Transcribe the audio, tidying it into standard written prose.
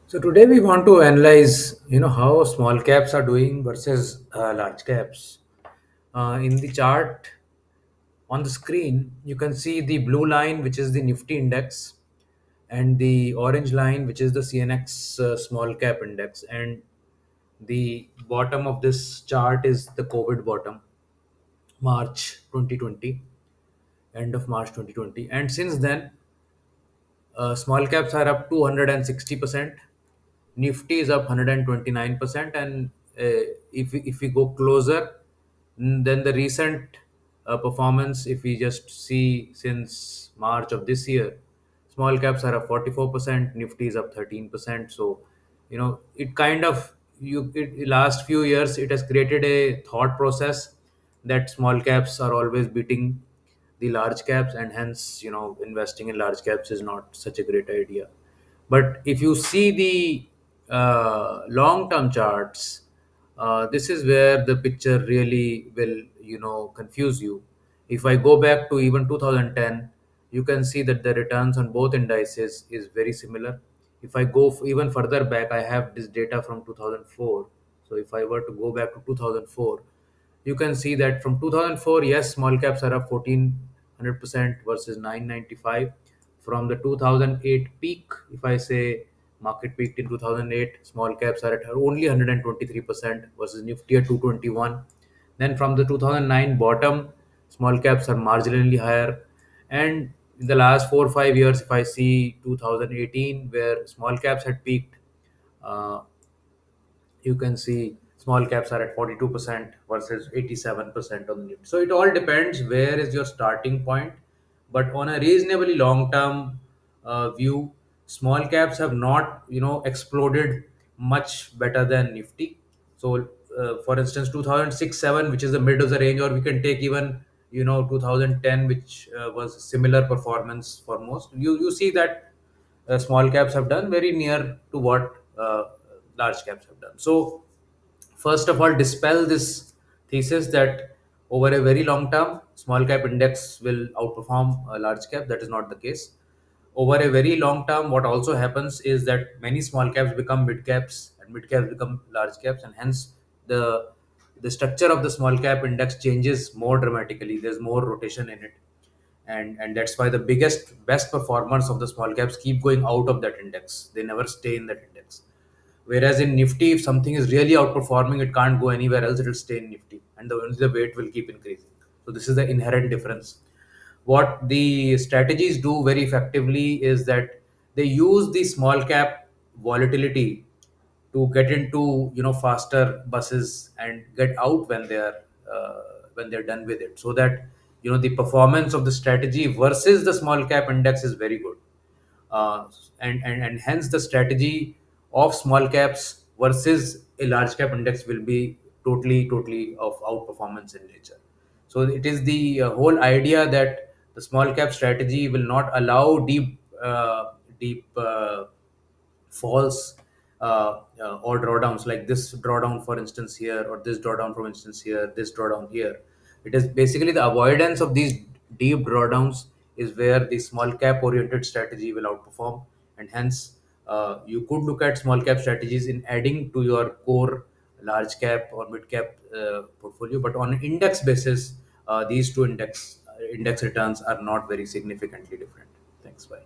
So today we want to analyze, how small caps are doing versus large caps. In the chart on the screen, you can see the blue line, which is the Nifty index, and the orange line, which is the CNX small cap index. And the bottom of this chart is the COVID bottom, March 2020, end of March 2020. And since then, small caps are up 260%. Nifty is up 129%, and if we go closer, then the recent performance, if we just see since March of this year, small caps are up 44%, Nifty is up 13%. So, it kind of last few years it has created a thought process that small caps are always beating the large caps, and hence investing in large caps is not such a great idea. But if you see the long term charts, this is where the picture really will confuse you. If I go back to even 2010, you can see that the returns on both indices is very similar. If I go even further back, I have this data from 2004. So if I were to go back to 2004, you can see that from 2004, yes, small caps are up 1400% versus 995. From the 2008 peak, if I say market peaked in 2008, small caps are at only 123% versus Nifty at 221. Then from the 2009 bottom, small caps are marginally higher. And in the last 4 or 5 years, if I see 2018, where small caps had peaked, uh, you can see small caps are at 42% versus 87% on the Nifty. So it all depends where is your starting point. But on a reasonably long term view, small caps have not exploded much better than Nifty. So for instance, 2006-7, which is the mid of the range, or we can take even 2010, which was similar performance for most. You see that small caps have done very near to what large caps have done. So, first of all, dispel this thesis that over a very long term, small cap index will outperform a large cap. That is not the case. Over a very long term, what also happens is that many small caps become mid caps, and mid caps become large caps, and hence the the structure of the small cap index changes more dramatically. There's more rotation in it, and that's why the biggest best performers of the small caps keep going out of that index. They never stay in that index. Whereas in Nifty, if something is really outperforming, it can't go anywhere else. It will stay in Nifty, and the weight will keep increasing. So this is the inherent difference. What the strategies do very effectively is that they use the small cap volatility to get into faster buses and get out uh, when they're done with it, so that the performance of the strategy versus the small cap index is very good. And hence the strategy of small caps versus a large cap index will be totally of outperformance in nature. So it is the whole idea that the small cap strategy will not allow deep falls or drawdowns, like this drawdown for instance here, or this drawdown for instance here, this drawdown here. It is basically the avoidance of these deep drawdowns is where the small cap oriented strategy will outperform. And hence you could look at small cap strategies in adding to your core large cap or mid cap portfolio, but on an index basis, these two index returns are not very significantly different. Thanks, bye.